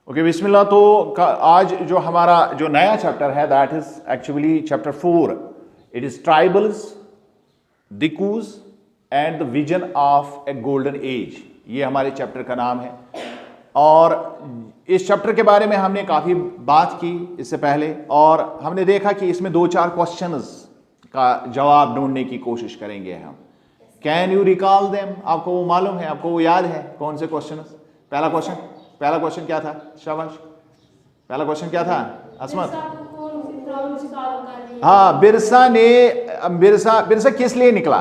Okay बिस्मिल्लाह। तो आज जो हमारा जो नया चैप्टर है that is actually chapter 4। It is tribals, dikus and the vision of A golden age. ये हमारे चैप्टर का नाम है और इस चैप्टर के बारे में हमने काफ़ी बात की इससे पहले और हमने देखा कि इसमें 2-4 क्वेश्चंस का जवाब ढूंढने की कोशिश करेंगे हम। Can you recall them? आपको वो मालूम है, आपको वो याद है कौन से क्वेश्चन? पहला क्वेश्चन क्या था? शाबाश, पहला क्वेश्चन क्या था असमत? हाँ, बिरसा किस लिए निकला?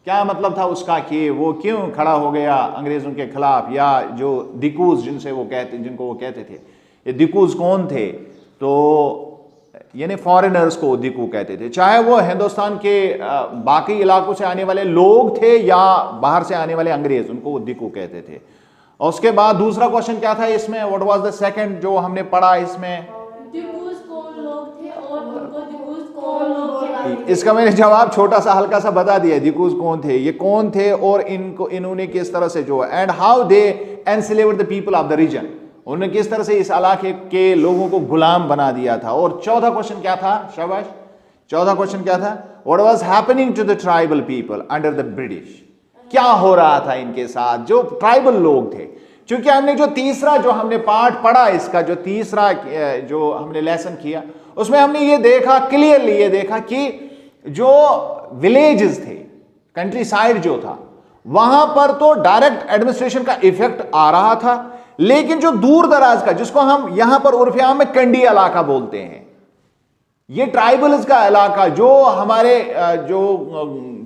क्या मतलब था उसका कि वो क्यों खड़ा हो गया अंग्रेजों के खिलाफ? या जो दिकूज जिनको वो कहते थे, ये दिकूज कौन थे? तो यानी फॉरेनर्स को दिकू कहते थे, चाहे वो हिंदुस्तान के बाकी इलाकों से आने वाले लोग थे या बाहर से आने वाले अंग्रेज, उनको वो दिकू कहते थे। और उसके बाद दूसरा क्वेश्चन क्या था इसमें? व्हाट वाज द सेकंड जो हमने पढ़ा इसमें? दिकूज कौन लोग थे और उनको दिकूज कौन लोग कहलाते थे? इसका मैंने जवाब छोटा सा हल्का सा बता दिया। दिकूज कौन थे, ये कौन थे और इन्होंने किस तरह से जो and how they enslaved the people of the region, उन्होंने किस तरह से इस इलाके के लोगों को गुलाम बना दिया था। और चौथा क्वेश्चन क्या था? शाबाश, चौथा क्वेश्चन क्या था? What was happening to the tribal people under the British? क्या हो रहा था इनके साथ जो ट्राइबल लोग थे? क्योंकि हमने जो तीसरा जो हमने पार्ट पढ़ा, इसका जो तीसरा जो हमने लेसन किया, उसमें हमने ये देखा, क्लियरली ये देखा कि जो विलेजेस थे, कंट्री साइड जो था, वहां पर तो डायरेक्ट एडमिनिस्ट्रेशन का इफेक्ट आ रहा था, लेकिन जो दूर दराज का, जिसको हम यहां पर उर्फियाम में कंडी इलाका बोलते हैं, ये ट्राइबल्स का इलाका, जो हमारे जो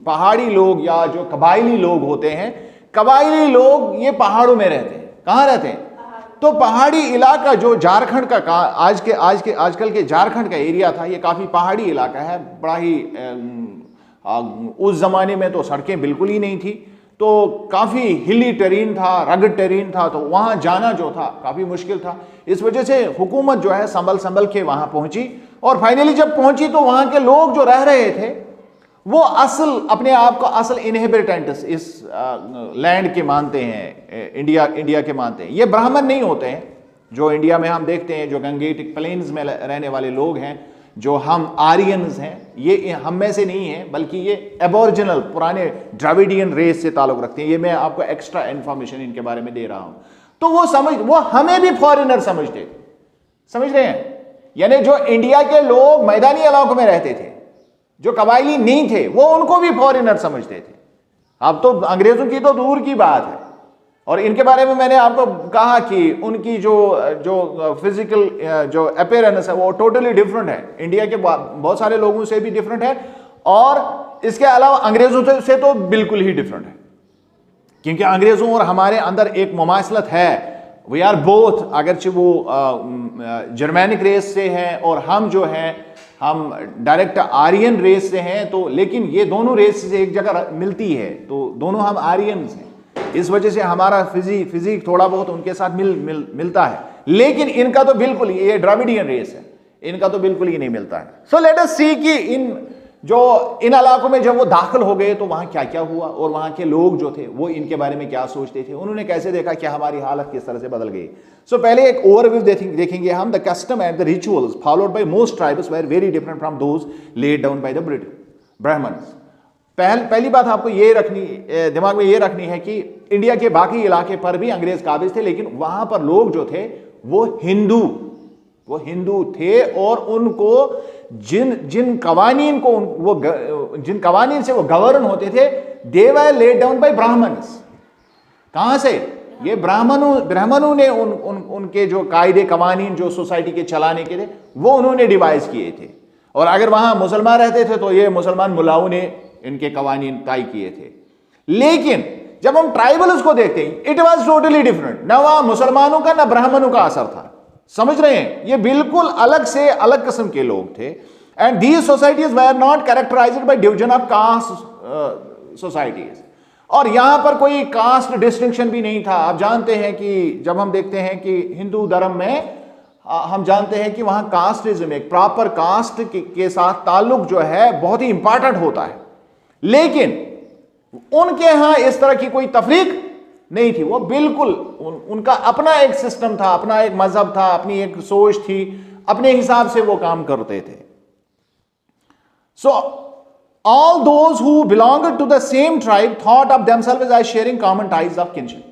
पहाड़ी लोग या जो कबायली लोग होते हैं, कबायली लोग ये पहाड़ों में रहते हैं। कहां रहते हैं? तो पहाड़ी इलाका जो झारखंड का आजकल के झारखंड का एरिया था, ये काफी पहाड़ी इलाका है, बड़ा ही उस जमाने में तो सड़कें बिल्कुल ही नहीं थी, तो काफी हिली टेरेन था, रगड टेरेन था, तो वहां जाना जो था काफी मुश्किल था। इस वजह से हुकूमत जो है संभल के वहां पहुंची और फाइनली जब पहुंची तो वहां के लोग जो रह रहे थे वो अपने आप को असल इनहेबिटेंट्स इस लैंड के मानते हैं, इंडिया के मानते हैं। ये ब्राह्मण नहीं होते हैं जो इंडिया में हम देखते हैं, जो गंगेटिक प्लेन्स में रहने वाले लोग हैं, जो हम आर्यंस हैं, ये हम में से नहीं है, बल्कि ये एबोरिजिनल पुराने द्रविडियन रेस से ताल्लुक रखते हैं। ये मैं आपको एक्स्ट्रा इंफॉर्मेशन इनके बारे में दे रहा हूं। तो वो हमें भी फॉरेनर समझते, समझ रहे हैं? यानी जो इंडिया के लोग मैदानी इलाकों में रहते थे, जो कबायली नहीं थे, वो उनको भी फॉरेनर समझते थे। अब तो अंग्रेजों की तो दूर की बात है। और इनके बारे में मैंने आपको कहा कि उनकी जो फिजिकल जो अपीयरेंस है वो टोटली डिफरेंट है, इंडिया के बहुत सारे लोगों से भी डिफरेंट है, और इसके अलावा अंग्रेजों से तो बिल्कुल ही डिफरेंट है। क्योंकि अंग्रेजों और हमारे अंदर एक मुमासलत है, वी आर बोथ, अगरचे वो जर्मैनिक रेस से हैं और हम जो हैं हम डायरेक्ट आर्यन रेस से हैं, तो लेकिन ये दोनों रेस से एक जगह मिलती है, तो दोनों हम आर्यंस हैं। इस वजह से हमारा फिजिक थोड़ा बहुत उनके साथ मिलता है, लेकिन इनका तो बिल्कुल, ये द्रविडियन रेस है, इनका तो बिल्कुल ही नहीं मिलता है। सो लेट अस सी कि इन इलाकों में जब वो दाखिल हो गए तो वहां क्या क्या हुआ और वहां के लोग जो थे वो इनके बारे में क्या सोचते थे, उन्होंने कैसे देखा कि हमारी हालत किस तरह से बदल गई। सो पहले एक ओवरव्यू देखेंगे हम। The custom and the rituals followed by most tribes were very different from those laid down by the Brahmans. पहली बात आपको ये दिमाग में ये रखनी है कि इंडिया के बाकी इलाके पर भी अंग्रेज काबिज थे, लेकिन वहां पर लोग जो थे वो हिंदू थे, और उनको जिन कवानीन से वो गवर्न होते थे, दे वर लेड डाउन बाय ब्राह्मण्स। कहां से? ये ब्राह्मणों ने उनके जो कायदे कवानीन जो सोसाइटी के चलाने के थे वो उन्होंने डिवाइस किए थे, और अगर वहां मुसलमान रहते थे तो ये मुसलमान मुलाओं ने इनके कवानीन तय किए थे। लेकिन जब हम ट्राइबल्स को देखते हैं, इट वॉज टोटली डिफरेंट। न वहां मुसलमानों का न ब्राह्मणों का असर था, समझ रहे हैं? ये बिल्कुल अलग से अलग किस्म के लोग थे। And these societies were not characterised by division of caste societies, और यहां पर कोई कास्ट डिस्टिंक्शन भी नहीं था। आप जानते हैं कि जब हम देखते हैं कि हिंदू धर्म में हम जानते हैं कि वहां कास्टिज्म, एक प्रॉपर कास्ट के साथ ताल्लुक जो है बहुत ही इंपॉर्टेंट होता है, लेकिन उनके यहां इस तरह की कोई तफरीक नहीं थी। वो बिल्कुल उनका अपना एक सिस्टम था, अपना एक मजहब था, अपनी एक सोच थी, अपने हिसाब से वो काम करते थे। So all those who belong to the same tribe thought of themselves as sharing common ties of kinship.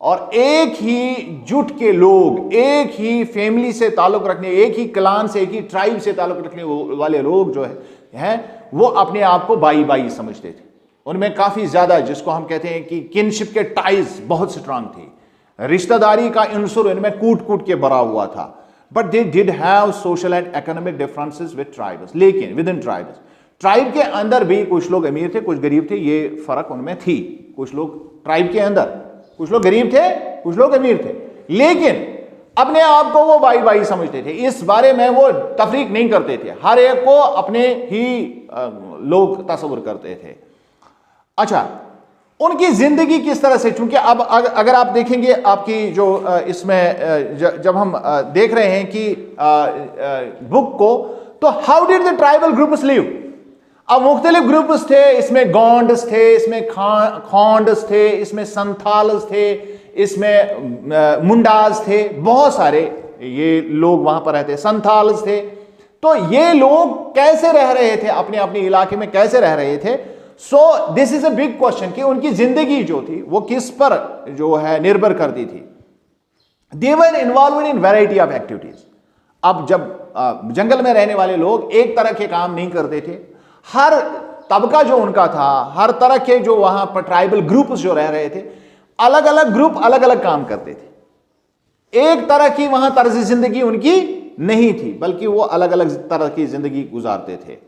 और एक ही जुट के लोग, एक ही फैमिली से ताल्लुक रखने, एक ही क्लान से, एक ही ट्राइब से ताल्लुक रखने वाले लोग जो है वो अपने आप को बाई बाई समझते थे। उनमें काफी ज्यादा, जिसको हम कहते हैं कि किनशिप के टाइज बहुत स्ट्रांग थे, रिश्तेदारी का अंसुर इनमें कूट कूट के भरा हुआ था। But they did have social and economic differences with tribes. लेकिन विद इन ट्राइब्स, ट्राइब के अंदर भी कुछ लोग अमीर थे, कुछ गरीब थे, ये फर्क उनमें थी। कुछ लोग ट्राइब के अंदर, कुछ लोग गरीब थे, कुछ लोग अमीर थे, लेकिन अपने आप को वो बाई बाई समझते थे। इस बारे में वो तफरीक नहीं करते थे, हर एक को अपने ही लोग तस्वुर करते थे। अच्छा, उनकी जिंदगी किस तरह से, चूंकि अब अगर आप देखेंगे आपकी जो इसमें जब हम देख रहे हैं कि बुक को, तो how did the tribal groups live. अब मुख्तलिफ ग्रुप्स थे, इसमें गोंड्स थे, इसमें खोंड्स थे, इसमें संथाल्स थे, इसमें मुंडाज थे, बहुत सारे ये लोग वहां पर रहते, संथाल्स थे। तो ये लोग कैसे रह रहे थे, अपने अपने इलाके में कैसे रह रहे थे। So this is a big question कि उनकी जिंदगी जो थी वो किस पर जो है निर्भर करती थी। They were involved in variety of activities. अब जब जंगल में रहने वाले लोग एक तरह के काम नहीं करते थे, हर तबका जो उनका था, हर तरह के जो वहां पर ट्राइबल ग्रुप्स जो रह रहे थे, अलग अलग ग्रुप अलग अलग काम करते थे। एक तरह की वहां तर्ज जिंदगी उनकी नहीं थी, बल्कि वो अलग अलग तरह की जिंदगी गुजारते थे।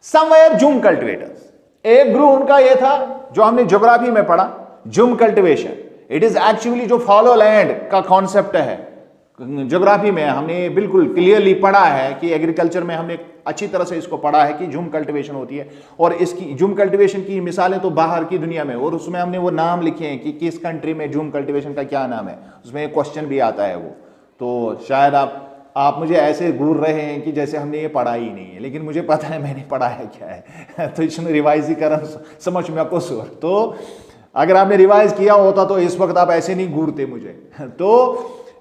समवेयर जुम कल्टिवेटर्स, एक ग्रुप उनका यह था जो हमने ज्योग्राफी में पढ़ा, जुम कल्टिवेशन। इट इज एक्चुअली जो फॉलो लैंड का कॉन्सेप्ट है, ज्योग्राफी में हमने बिल्कुल क्लियरली पढ़ा है कि एग्रीकल्चर में हमने अच्छी तरह से इसको पढ़ा है कि जुम कल्टीवेशन होती है। और इसकी जुम कल्टीवेशन की मिसालें तो बाहर की दुनिया में, और उसमें हमने वो नाम लिखे हैं कि किस कंट्री में जुम कल्टीवेशन का क्या नाम है, उसमें एक क्वेश्चन भी आता है वो। तो शायद आप मुझे ऐसे घूर रहे हैं कि जैसे हमने ये पढ़ा ही नहीं है, लेकिन मुझे पता है मैंने पढ़ा है क्या है। तो इसमें रिवाइज ही कर समझ में को सुर। तो अगर आपने रिवाइज किया होता तो इस वक्त आप ऐसे नहीं घूरते मुझे। तो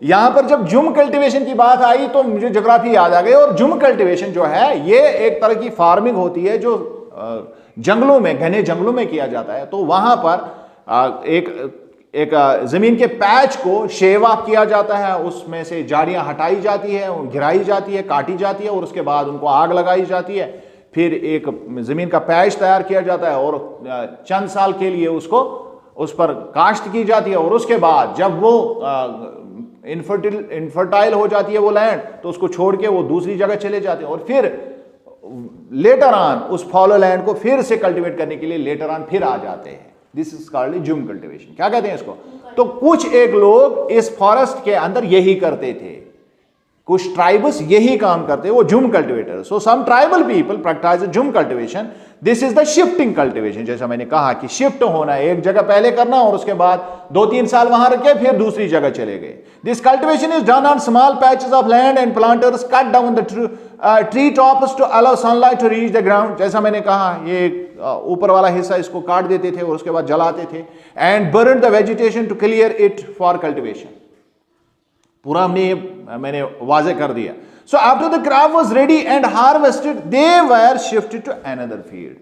यहां पर जब जुम कल्टीवेशन की बात आई तो मुझे ज्योग्राफी याद आ गई। और जुम कल्टीवेशन जो है ये एक तरह की फार्मिंग होती है जो जंगलों में, घने जंगलों में किया जाता है। तो वहां पर एक जमीन के पैच को शेव ऑफ किया जाता है, उसमें से झाड़ियां हटाई जाती है, घिराई जाती है, काटी जाती है, और उसके बाद उनको आग लगाई जाती है। फिर एक जमीन का पैच तैयार किया जाता है और चंद साल के लिए उसको उस पर काश्त की जाती है। और उसके बाद जब वो इनफर्टाइल हो जाती है वो लैंड, तो उसको छोड़ के वो दूसरी जगह चले जाते हैं। और फिर लेटर ऑन उस फॉलो लैंड को फिर से कल्टीवेट करने के लिए लेटर ऑन फिर आ जाते हैं। This is called zoom cultivation. क्या कहते हैं इसको? तो कुछ एक लोग इस फॉरेस्ट के अंदर यही करते थे, कुछ ट्राइब्स यही काम करते हैं, वो jhum cultivator. So some tribal people practice jhum cultivation. This is the shifting cultivation. जैसा मैंने कहा कि शिफ्ट होना, एक जगह पहले करना और उसके बाद 2-3 साल वहां रखे फिर दूसरी जगह चले गए। This cultivation is done on small patches of land and planters cut down the tree tops to allow sunlight to reach the ground. जैसा मैंने कहा, ये ऊपर वाला हिस्सा इसको काट देते थे और उसके बाद जलाते थे। And burn the vegetation to clear it for cultivation. पूरा मैंने वाजे कर दिया। So after the crop was ready and harvested they were shifted to another field.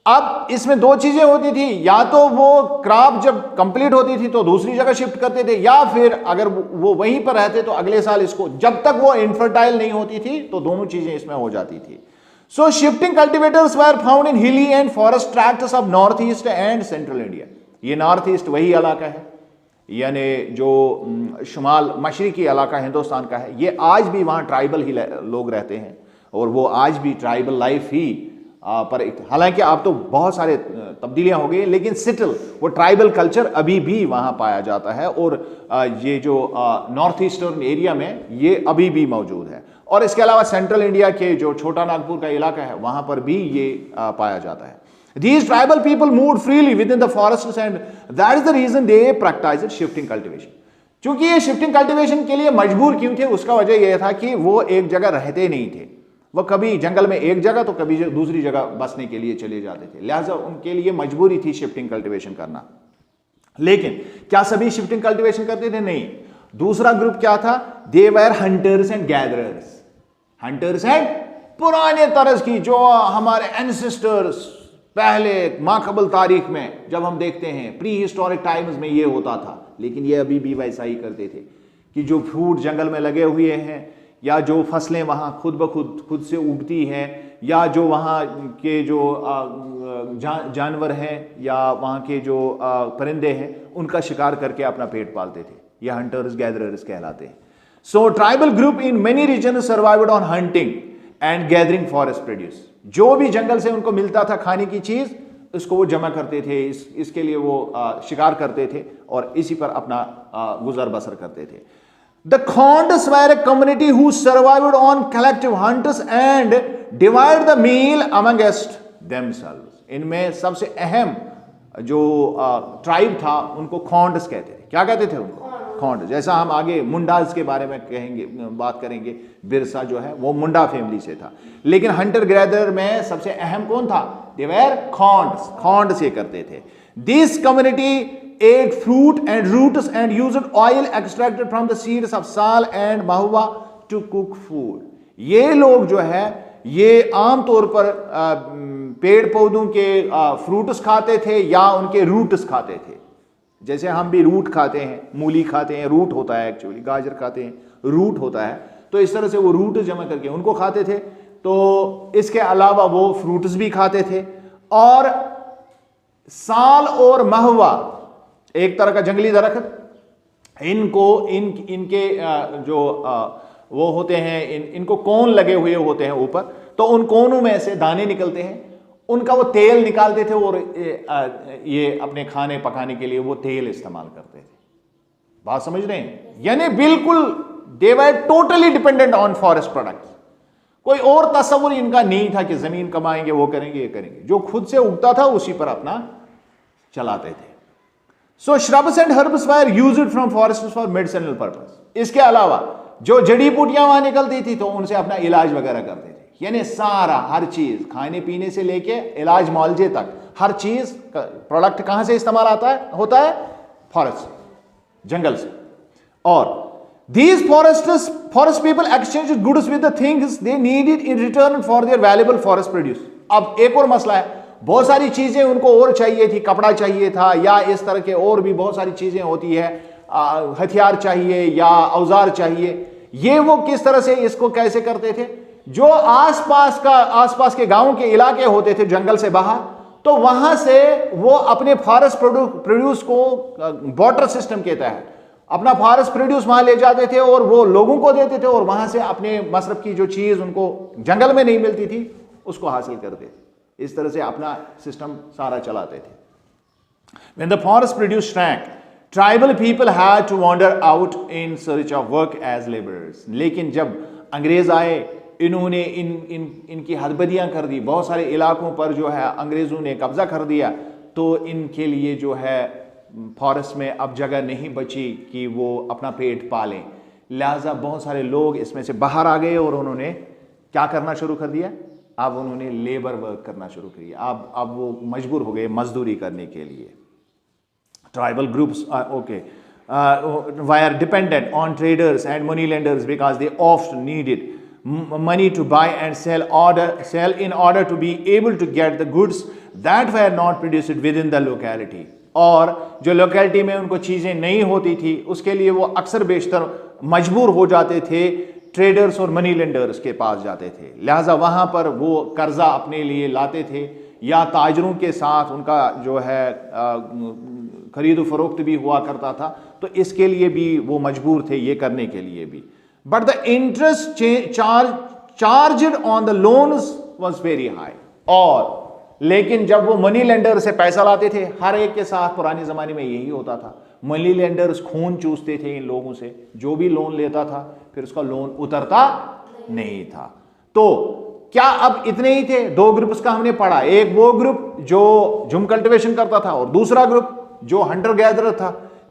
अब इसमें दो चीजें होती थी, या तो वो क्रॉप जब कंप्लीट होती थी तो दूसरी जगह शिफ्ट करते थे, या फिर अगर वो वहीं पर रहते तो अगले साल इसको, जब तक वो इनफर्टाइल नहीं होती थी तो दोनों चीजें इसमें हो जाती थी। So shifting cultivators were found in hilly and forest tracts of north east and central India. ये नॉर्थ ईस्ट वही इलाका है, यानी जो शुमाल मशरकी इलाका हिंदुस्तान का है, ये आज भी वहाँ ट्राइबल ही लोग रहते हैं और वो आज भी ट्राइबल लाइफ ही पर। हालांकि अब तो बहुत सारे तब्दीलियां हो गई, लेकिन स्टिल वो ट्राइबल कल्चर अभी भी वहाँ पाया जाता है। और ये जो नॉर्थ ईस्टर्न एरिया में ये अभी भी मौजूद है। और इसके अलावा सेंट्रल इंडिया के जो छोटा नागपुर का इलाका है वहाँ पर भी ये पाया जाता है। These tribal people moved freely within the forests and that is the reason they practiced shifting cultivation. क्योंकि ये शिफ्टिंग कल्टीवेशन के लिए मजबूर क्यों थे, उसका वजह यह था कि वो एक जगह रहते नहीं थे। वो कभी जंगल में एक जगह तो कभी दूसरी जगह बसने के लिए चले जाते थे, लिहाजा उनके लिए मजबूरी थी शिफ्टिंग कल्टीवेशन करना। लेकिन क्या सभी शिफ्टिंग कल्टीवेशन करते थे? नहीं। दूसरा ग्रुप क्या था? They were hunters and gatherers. Hunters and पुराने तरज की, जो हमारे एंसेस्टर्स पहले माकबल तारीख में जब हम देखते हैं प्री हिस्टोरिक टाइम्स में ये होता था, लेकिन ये अभी भी वैसा ही करते थे कि जो फ्रूट जंगल में लगे हुए हैं या जो फसलें वहां खुद ब खुद से उगती हैं या जो वहां के जो जानवर हैं या वहां के जो परिंदे हैं उनका शिकार करके अपना पेट पालते थे। ये हंटर्स गैदरर्स कहलाते हैं। So tribal group in many region survived on hunting and gathering forest produce. जो भी जंगल से उनको मिलता था खाने की चीज, इसको वो जमा करते थे, इसके लिए वो शिकार करते थे और इसी पर अपना गुजर बसर करते थे। The Khonds were a community who survived on collective hunts and divide the meal amongst themselves. इनमें सबसे अहम जो ट्राइब था उनको खोंड्स कहते थे। क्या कहते थे उनको? खोंड। जैसा हम आगे मुंडाज के बारे में कहेंगे, बात करेंगे, बिरसा जो है वो मुंडा फैमिली से था, लेकिन हंटर गैदर में सबसे अहम कौन था? दे वर खोंड्स। खोंड से करते थे। This community ate fruit and roots and used oil extracted from the seeds of sal and mahua to cook food. ये लोग जो है ये आमतौर पर पेड़ पौधों के फ्रूट्स खाते थे या उनके रूट्स खाते थे। जैसे हम भी रूट खाते हैं, मूली खाते हैं, रूट होता है, एक्चुअली गाजर खाते हैं, रूट होता है, तो इस तरह से वो रूट जमा करके उनको खाते थे। तो इसके अलावा वो फ्रूट्स भी खाते थे। और साल और महुआ एक तरह का जंगली दरख्त, इनको इनके जो वो होते हैं, इनको कोन लगे हुए होते हैं ऊपर, तो उन कोनों में से दाने निकलते हैं, उनका वो तेल निकालते थे और ये अपने खाने पकाने के लिए वो तेल इस्तेमाल करते थे। बात समझ रहे हैं? यानी बिल्कुल they were totally dependent on forest products. कोई और तस्वुर इनका नहीं था कि जमीन कमाएंगे, वो करेंगे, ये करेंगे। जो खुद से उगता था उसी पर अपना चलाते थे। So shrubs and herbs were used from forests for medicinal purpose. इसके अलावा जो जड़ी बूटियां वहां निकलती थी तो उनसे अपना इलाज वगैरह करते थे। यानी सारा हर चीज, खाने पीने से लेके इलाज मुआवजे तक हर चीज प्रोडक्ट कहां से इस्तेमाल होता है? फॉरेस्ट से, जंगल से। और these forest people exchanged goods with the things they needed in return for their valuable forest produce. अब एक और मसला है, बहुत सारी चीजें उनको और चाहिए थी, कपड़ा चाहिए था या इस तरह के और भी बहुत सारी चीजें होती है, हथियार चाहिए या औजार चाहिए। ये वो किस तरह से इसको कैसे करते थे? जो आसपास के गांव के इलाके होते थे जंगल से बाहर, तो वहां से वो अपने फॉरेस्ट प्रोड्यूस को बॉर्डर सिस्टम के तहत अपना फॉरेस्ट प्रोड्यूस वहां ले जाते थे और वो लोगों को देते थे और वहां से अपने मसरफ की जो चीज उनको जंगल में नहीं मिलती थी उसको हासिल करते थे। इस तरह से अपना सिस्टम सारा चलाते थे। When the forest produce shrank, tribal people had to wander out in search of work as laborers. लेकिन जब अंग्रेज आए, इन्होंने इनकी हदबदियां कर दी, बहुत सारे इलाकों पर जो है अंग्रेजों ने कब्जा कर दिया, तो इनके लिए जो है फॉरेस्ट में अब जगह नहीं बची कि वो अपना पेट पालें। लिहाजा बहुत सारे लोग इसमें से बाहर आ गए और उन्होंने क्या करना शुरू कर दिया? अब उन्होंने लेबर वर्क करना शुरू किया। अब वो मजबूर हो गए मजदूरी करने के लिए। Tribal groups were dependent on traders and money lenders because they often needed money to buy and sell in order to be able to get the goods that were not produced within the locality. और जो locality में उनको चीजें नहीं होती थी उसके लिए वो अक्सर बेशतर मजबूर हो जाते थे, ट्रेडर्स और मनी लेंडर्स के पास जाते थे। लिहाजा वहां पर वो कर्जा अपने लिए लाते थे या ताजरों के साथ उनका जो है खरीद फरोख्त भी हुआ करता था, तो इसके लिए भी वो मजबूर थे ये करने के लिए भी। But the interest charged on the loans was very high. और लेकिन जब वो मनी लेंडर से पैसा लाते थे, हर एक के साथ पुराने जमाने में यही होता था, मनी लेंडर्स खून चूसते थे इन लोगों से। जो भी लोन लेता था फिर उसका लोन उतरता नहीं था। तो क्या अब इतने ही थे? दो ग्रुप्स का हमने पढ़ा, एक वो ग्रुप जो झुम कल्टीवेशन करता था और दूसरा ग्रुप जो हंटर गैदरर था।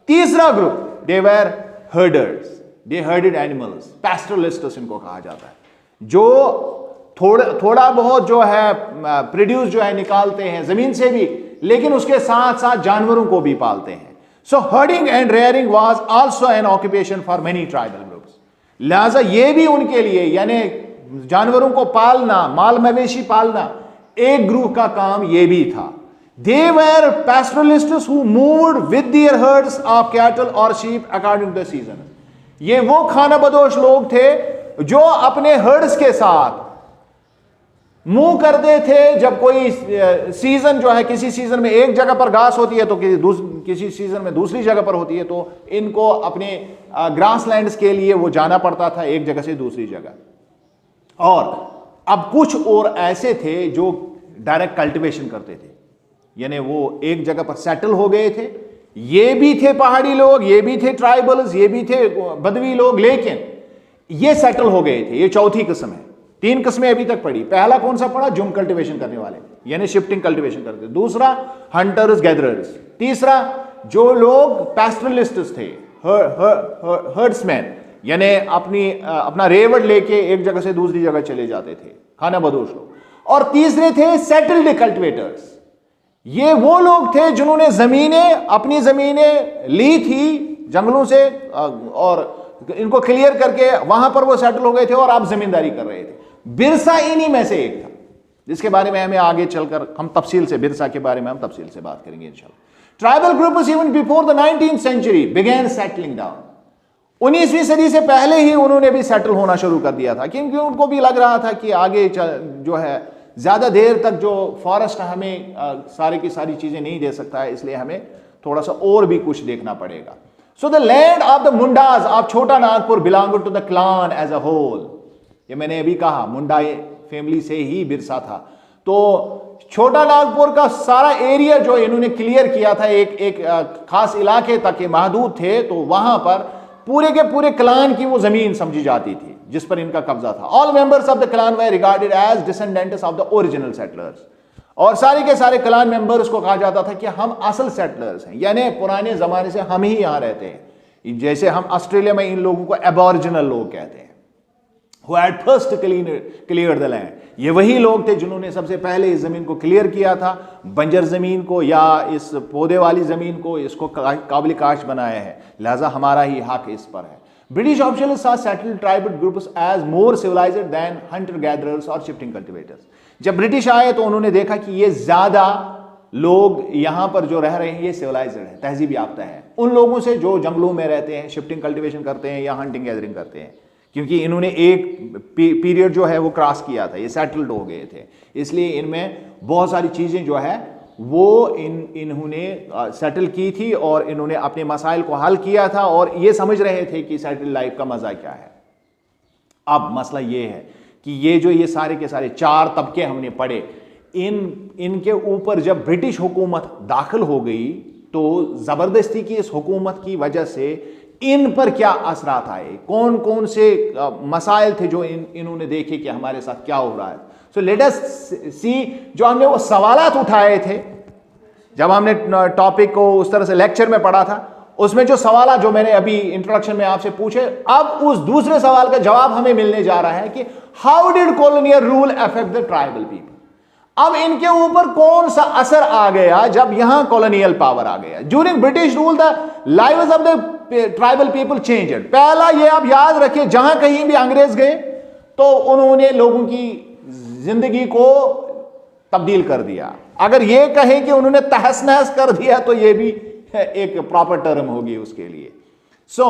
तीसरा ग्रुप दे वर हर्डर्स, दे हर्डेड एनिमल्स, पैस्टोरलिस्ट्स इनको कहा जाता है, जो थोड़ा बहुत जो है प्रोड्यूस जो है निकालते हैं जमीन से भी, लेकिन उसके साथ साथ जानवरों को भी पालते हैं। So herding and rearing was also an occupation for many tribal groups. लिहाजा ये भी उनके लिए, यानी जानवरों को पालना, माल मवेशी पालना, एक ग्रुप का काम ये भी था। They were pastoralists who moved with their herds of cattle or sheep according to the season। ये वो खाना बदोश लोग थे जो अपने हर्ड्स के साथ मूव करते थे। जब कोई सीजन जो है, किसी सीजन में एक जगह पर घास होती है तो किसी सीजन में दूसरी जगह पर होती है, तो इनको अपने ग्रास लैंड्स के लिए वो जाना पड़ता था एक जगह से दूसरी जगह। और अब कुछ और ऐसे थे जो डायरेक्ट कल्टीवेशन करते थे, यानी वो एक जगह पर सेटल हो गए थे। ये भी थे पहाड़ी लोग, ये भी थे ट्राइबल्स, ये भी थे बदवी लोग, लेकिन ये सेटल हो गए थे। ये चौथी किस्म है। 3 किस्में अभी तक पड़ी। पहला कौन सा पड़ा? जुम कल्टीवेशन करने वाले, यानी शिफ्टिंग कल्टीवेशन करते। दूसरा हंटर्स गैदरर्स। तीसरा जो लोग पैस्टरलिस्ट्स थे, हर्ड्समैन, यानी अपना रेवड़ लेके एक जगह से दूसरी जगह चले जाते थे, खाना बदोश लोग। और तीसरे थे सेटल्ड कल्टीवेटर्स। ये वो लोग थे जिन्होंने अपनी जमीनें ली थी जंगलों से और इनको क्लियर करके वहां पर वो सेटल हो गए थे और आप जमींदारी कर रहे थे। बिरसा इन्हीं में से एक था, जिसके बारे में हमें आगे चलकर हम तफसील से, बिरसा के बारे में हम तफसील से बात करेंगे इंशाल्लाह। Tribal groups even before the 19th century began settling down। 19वीं सदी से पहले ही उन्होंने भी सेटल होना शुरू कर दिया था, क्योंकि उनको भी लग रहा था कि आगे जो है ज्यादा देर तक जो फॉरेस्ट हमें सारी की सारी चीजें नहीं दे सकता है, इसलिए हमें थोड़ा सा और भी कुछ देखना पड़ेगा। So the land of the Mundas of Chota Nagpur belong to the clan as a whole. ये मैंने अभी कहा, मुंडा फैमिली से ही बिरसा था। तो छोटा नागपुर का सारा एरिया जो इन्होंने क्लियर किया था, एक खास इलाके तक के महदूद थे, तो वहां पर पूरे के पूरे क्लान की वो जमीन समझी जाती थी जिस पर इनका कब्जा था। All members of the clan were regarded as descendants of the original settlers. और सारे के सारे क्लान मेंबर्स को कहा जाता था कि हम असल सेटलर्स हैं, यानी पुराने जमाने से हम ही यहां रहते हैं। जैसे हम ऑस्ट्रेलिया में इन लोगों को एबॉरिजिनल लोग कहते हैं, who had first cleared the land। ये वही लोग थे जिन्होंने सबसे पहले इस जमीन को क्लियर किया था, बंजर जमीन को या इस पौधे वाली जमीन को, इसको काबिल काश बनाया है। लिहाजा हमारा ही हक इस पर है। British officials saw settled tribal groups as more civilized than hunter gatherers और shifting cultivators। जब ब्रिटिश आए तो उन्होंने देखा कि ये ज्यादा लोग यहां पर जो रह रहे हैं ये सिविलाइज्ड है, तहजीब याफ्ता है, उन लोगों से जो जंगलों में रहते हैं, शिफ्टिंग कल्टीवेशन करते हैं या हंटिंग गैदरिंग करते हैं। क्योंकि इन्होंने एक पीरियड जो है वो क्रॉस किया था, ये सेटल्ड हो गए थे, इसलिए इनमें बहुत सारी चीजें जो है वो इन्होंने सेटल की थी और इन्होंने अपने मसाइल को हल किया था और ये समझ रहे थे कि सेटल लाइफ का मजा क्या है। अब मसला ये है कि ये सारे के सारे 4 तबके हमने पढ़े, इनके ऊपर जब ब्रिटिश हुकूमत दाखिल हो गई तो जबरदस्ती की इस हुकूमत की वजह से इन पर क्या असरात आए, कौन कौन से मसाइल थे जो इन्होंने देखे कि हमारे साथ क्या हो रहा है। सो लेट अस सी, जो हमने वो सवालात उठाए थे जब हमने टॉपिक को उस तरह से लेक्चर में पढ़ा था, उसमें जो सवाल जो मैंने अभी इंट्रोडक्शन में आपसे पूछे, अब उस दूसरे सवाल का जवाब हमें मिलने जा रहा है कि how did colonial rule affect the tribal people. अब इनके ऊपर कौन सा असर आ गया जब यहां कॉलोनियल पावर आ गया। During British rule the lives of the tribal people changed. पहला ये आप याद रखिए, जहां कहीं भी अंग्रेज गए तो उन्होंने लोगों की जिंदगी को तब्दील कर दिया। अगर ये कहें कि उन्होंने तहस नहस कर दिया तो ये भी एक प्रॉपर टर्म होगी उसके लिए। सो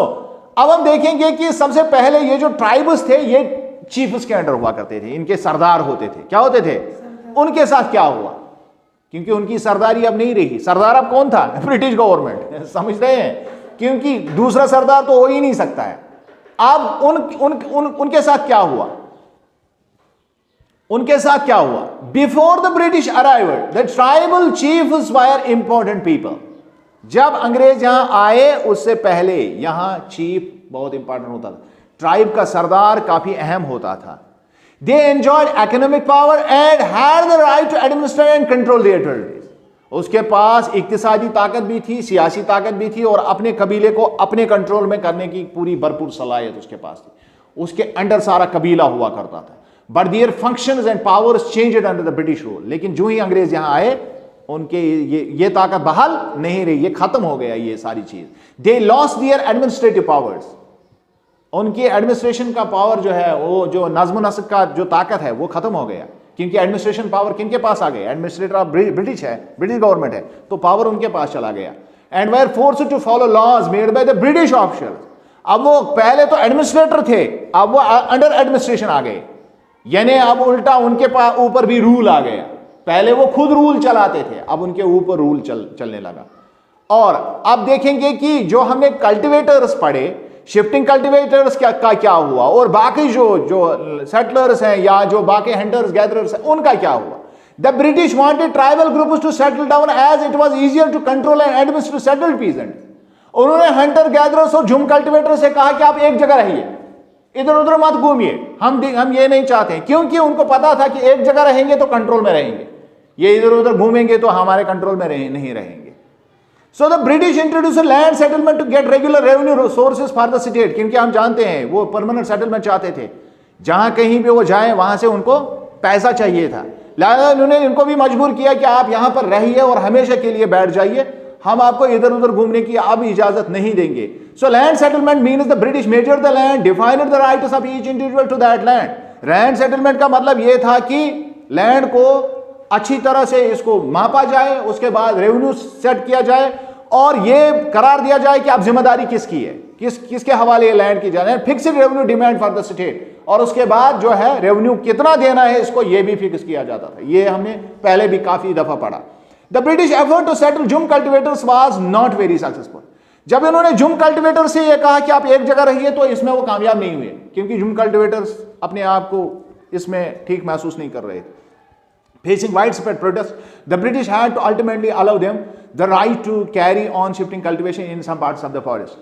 अब हम देखेंगे कि सबसे पहले ये जो ट्राइब्स थे ये चीफ्स के अंडर हुआ करते थे, इनके सरदार होते थे। क्या होते थे? उनके साथ क्या हुआ, क्योंकि उनकी सरदारी अब नहीं रही। सरदार अब कौन था? British government. समझ रहे हैं, क्योंकि दूसरा सरदार तो हो ही नहीं सकता है। अब उनके साथ क्या हुआ? उनके साथ क्या हुआ? Before the British arrival the tribal chiefs were important people. जब अंग्रेज यहां आए उससे पहले यहां चीफ बहुत इंपॉर्टेंट होता था, ट्राइब का सरदार काफी अहम होता था। They enjoyed economic power and had the right to administer and control their territories। उसके पास इक्तिसादी ताकत भी थी, सियासी ताकत भी थी और अपने कबीले को अपने कंट्रोल में करने की पूरी भरपूर सलाहियत उसके पास थी। उसके अंडर सारा कबीला हुआ करता था। But their functions and powers changed under the British rule. लेकिन जो ही अंग्रेज यहां आए उनके ये ताकत बहाल नहीं रही, ये खत्म हो गया ये सारी चीज। They lost their administrative powers, उनकी एडमिनिस्ट्रेशन का पावर जो है, वो जो नज्म नस्क का जो ताकत है वो खत्म हो गया, क्योंकि एडमिनिस्ट्रेशन पावर किनके पास आ गया? एडमिनिस्ट्रेटर ऑफ ब्रिटिश है, ब्रिटिश गवर्नमेंट है, तो पावर उनके पास चला गया। And were forced to follow laws made by the British officials. अब वो पहले तो एडमिनिस्ट्रेटर थे, अब वो अंडर एडमिनिस्ट्रेशन आ गए, यानी अब उल्टा उनके ऊपर भी रूल आ गया। पहले वो खुद रूल चलाते थे, अब उनके ऊपर रूल चलने लगा। और अब देखेंगे कि जो हमने कल्टिवेटर्स पढ़े, शिफ्टिंग कल्टिवेटर्स का क्या हुआ, और बाकी जो सेटलर्स हैं या जो बाकी हंटर्स गैदरर्स हैं उनका क्या हुआ। The British wanted tribal groups to settle down as it was easier to control and administer settled peasant. उन्होंने हंटर गैदरर्स और झुम कल्टिवेटर्स से कहा कि आप एक जगह रहिए, इधर उधर मत घूमिए, हम ये नहीं चाहते, क्योंकि उनको पता था कि एक जगह रहेंगे तो कंट्रोल में रहेंगे, ये इधर उधर घूमेंगे तो हमारे कंट्रोल में नहीं रहेंगे। So the British introduced a land settlement to get regular revenue sources for the state, क्योंकि हम जानते हैं वो परमानेंट सेटलमेंट चाहते थे, जहां कहीं पे वो जाए वहां से उनको पैसा चाहिए था। लिहाजा उन्होंने इनको भी मजबूर किया कि आप यहां पर रहिए और हमेशा के लिए बैठ जाइए, हम आपको इधर उधर घूमने की अब इजाजत नहीं देंगे। So land settlement means the British measured the land, defined the rights of each individual to that land. Land settlement का मतलब यह था कि लैंड को अच्छी तरह से इसको मापा जाए, उसके बाद रेवेन्यू सेट किया जाए और ये करार दिया जाए कि अब जिम्मेदारी किसकी है, किसके हवाले लैंड की जाए, fixed revenue demand for the state. और उसके बाद जो है रेवेन्यू कितना देना है इसको ये भी फिक्स किया जाता था। ये हमने पहले भी काफी दफा पढ़ा। The British effort to settle jhum cultivators was not very successful. जब इन्होंने जुम कल्टिवेटर से ये कहा कि आप एक जगह रहिए, तो इसमें वो कामयाब नहीं हुए, क्योंकि जुम कल्टिवेटर्स अपने आप को इसमें ठीक महसूस नहीं कर रहे थे। Facing widespread protests, the British had to ultimately allow them the right to carry on shifting cultivation in some parts of the forest.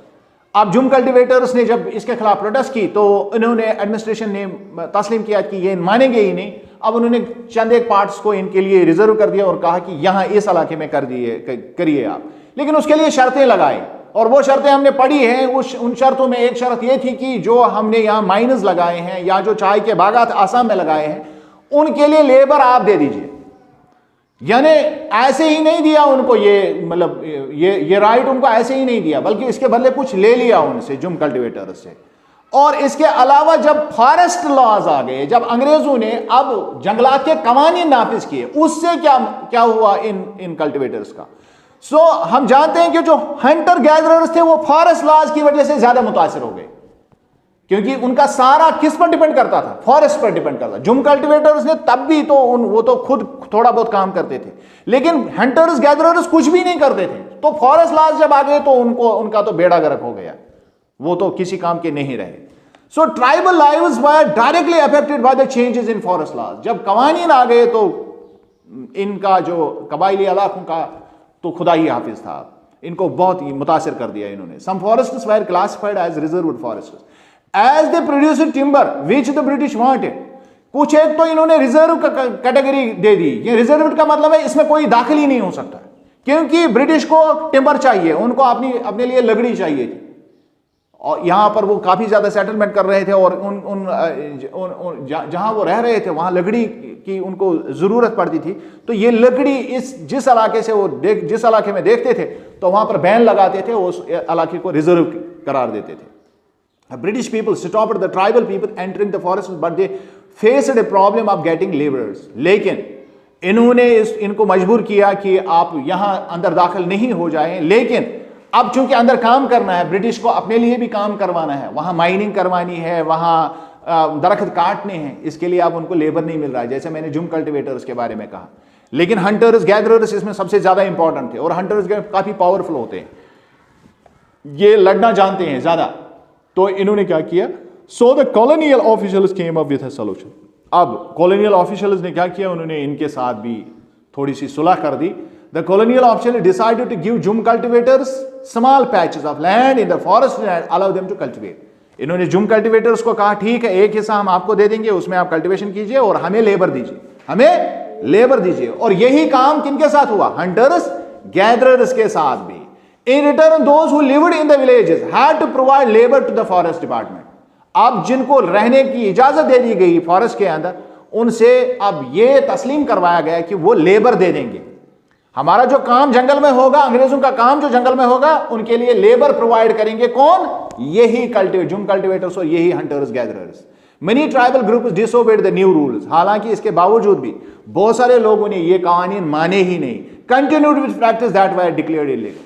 अब जुम कल्टिवेटर्स ने जब इसके खिलाफ प्रोटेस्ट की तो इन्होंने एडमिनिस्ट्रेशन ने तस्लीम किया कि ये मानेंगे ही नहीं। अब उन्होंने चंद एक पार्ट्स को इनके लिए रिजर्व कर दिया और कहा कि यहाँ इस इलाके में करिए आप, लेकिन उसके लिए शर्तें लगाई, और वो शर्तें हमने पढ़ी हैं। उन शर्तों में एक शर्त ये थी कि जो हमने यहाँ माइनस लगाए हैं या जो चाय के बागात आसाम में लगाए हैं उनके लिए लेबर आप दे दीजिए। यानी ऐसे ही नहीं दिया उनको, ये मतलब ये राइट उनको ऐसे ही नहीं दिया, बल्कि इसके बदले कुछ ले लिया उनसे, जुम कल्टिवेटर से। और इसके अलावा जब फॉरेस्ट लॉज आ गए, जब अंग्रेजों ने अब जंगलात के कवानीन नाफिज किए, उससे क्या हुआ इन कल्टिवेटर्स का। सो हम जानते हैं कि जो हंटर गैदरर्स थे वो फॉरेस्ट लॉज की वजह से ज्यादा मुतासिर हो गए, क्योंकि उनका सारा किस पर डिपेंड करता था? फॉरेस्ट पर डिपेंड करता। जुम कल्टिवेटर्स ने तब भी तो वो तो खुद थोड़ा बहुत काम करते थे, लेकिन हंटर्स गैदरर्स कुछ भी नहीं करते थे। तो फॉरेस्ट लॉज जब आ गए तो उनका तो बेड़ा गर्क हो गया, वो तो किसी काम के नहीं रहे। So tribal lives were directly affected by the changes in forest laws. जब कवानीन आ गए तो इनका जो कबायली इलाकों का तो खुदा ही हाफिज था, इनको बहुत ही मुतासिर कर दिया इन्होंने। Some forests were classified as reserved forests as they produced timber which the British wanted। कुछ एक तो इन्होंने रिजर्व कैटेगरी दे दी। ये रिजर्व का मतलब है इसमें कोई दाखिल ही नहीं हो सकता, क्योंकि ब्रिटिश को टिम्बर चाहिए, उनको अपने लिए लकड़ी चाहिए थी, और यहां पर वो काफी ज्यादा सेटलमेंट कर रहे थे, और जहां वो रह रहे थे वहां लकड़ी की उनको जरूरत पड़ती थी। तो ये लकड़ी जिस इलाके से वो जिस इलाके में देखते थे तो वहां पर बैन लगाते थे, उस इलाके को रिजर्व करार देते थे। British people stopped the tribal people entering the forests, but they faced a problem of getting laborers। लेकिन इन्होंने इनको मजबूर किया कि आप यहां अंदर दाखिल नहीं हो जाएं, लेकिन अब चूंकि अंदर काम करना है, ब्रिटिश को अपने लिए भी काम करवाना है, वहां माइनिंग करवानी है, वहां दरख्त काटने हैं, इसके लिए अब उनको लेबर नहीं मिल रहा है, जैसे मैंने जुम कल्टिवेटर्स के बारे में कहा। लेकिन हंटर्स गैदरर्स इसमें सबसे ज्यादा इंपॉर्टेंट थे, और हंटर्स काफी पावरफुल होते हैं, ये लड़ना जानते हैं ज्यादा। तो इन्होंने क्या किया? So the colonial officials came up with a solution. अब कॉलोनियल ऑफिशियल्स ने क्या किया? उन्होंने इनके साथ भी थोड़ी सी सुलह कर दी। The colonial official decided to give jhum cultivators small patches of land in the forest and allow them to cultivate. इन्होंने जुम कल्टिवेटर्स को कहा ठीक है, एक हिस्सा हम आपको दे देंगे, उसमें आप कल्टिवेशन कीजिए और हमें लेबर दीजिए। और यही काम किनके साथ हुआ? हंटर्स गैदरर्स के साथ भी। In return, those who lived in the villages had to provide labor to the forest department। अब जिनको रहने की इजाजत दे दी गई फॉरेस्ट के अंदर, उनसे अब ये तस्लीम करवाया गया कि वो लेबर दे देंगे। हमारा जो काम जंगल में होगा, अंग्रेजों का काम जो जंगल में होगा, उनके लिए लेबर प्रोवाइड करेंगे कौन? यही जुम कल्टिवेटर्स और यही hunters gatherers. Many tribal groups disobeyed the new rules, हालांकि इसके बावजूद भी बहुत सारे लोगों ने ये कानून माने ही नहीं। Continued with practice that were declared illegal,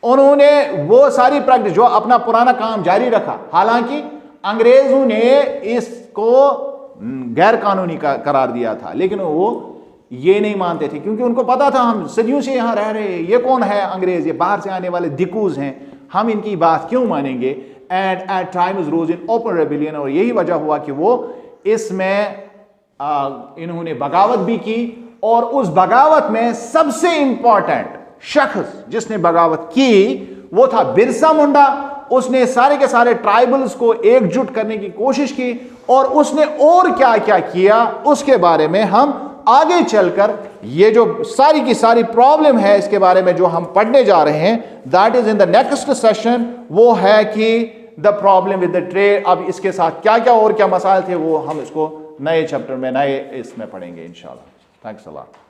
उन्होंने वो सारी प्रैक्टिस जो अपना पुराना काम जारी रखा, हालांकि अंग्रेजों ने इसको गैर कानूनी करार दिया था, लेकिन वो ये नहीं मानते थे, क्योंकि उनको पता था हम सदियों से यहां रह रहे हैं, ये कौन है अंग्रेज, ये बाहर से आने वाले दिकूज हैं, हम इनकी बात क्यों मानेंगे। And at times rose in open rebellion, और यही वजह हुआ कि वो इसमें इन्होंने बगावत भी की, और उस बगावत में सबसे इंपॉर्टेंट शख्स जिसने बगावत की वो था बिरसा मुंडा। उसने सारे के सारे ट्राइबल्स को एकजुट करने की कोशिश की, और उसने और क्या क्या किया उसके बारे में हम आगे चलकर, ये जो सारी की सारी प्रॉब्लम है इसके बारे में जो हम पढ़ने जा रहे हैं, that is in the next session. वो है कि the problem with the trade. अब इसके साथ क्या क्या और क्या मसाइल थे वो हम इसको नए चैप्टर में, नए इसमें पढ़ेंगे इंशाल्लाह। Thanks a lot.